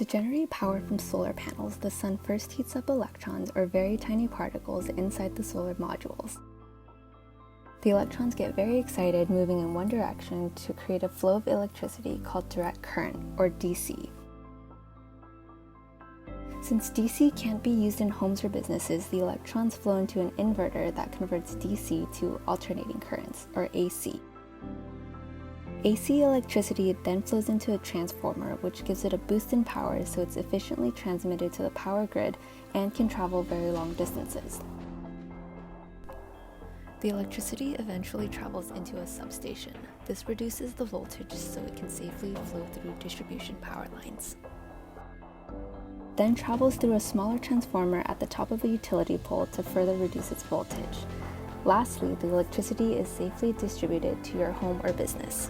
To generate power from solar panels, the sun first heats up electrons, or very tiny particles, inside the solar modules. The electrons get very excited, moving in one direction to create a flow of electricity called direct current, or DC. Since DC can't be used in homes or businesses, the electrons flow into an inverter that converts DC to alternating currents, or AC. AC electricity then flows into a transformer, which gives it a boost in power so it's efficiently transmitted to the power grid and can travel very long distances. The electricity eventually travels into a substation. This reduces the voltage so it can safely flow through distribution power lines. Then travels through a smaller transformer at the top of a utility pole to further reduce its voltage. Lastly, the electricity is safely distributed to your home or business.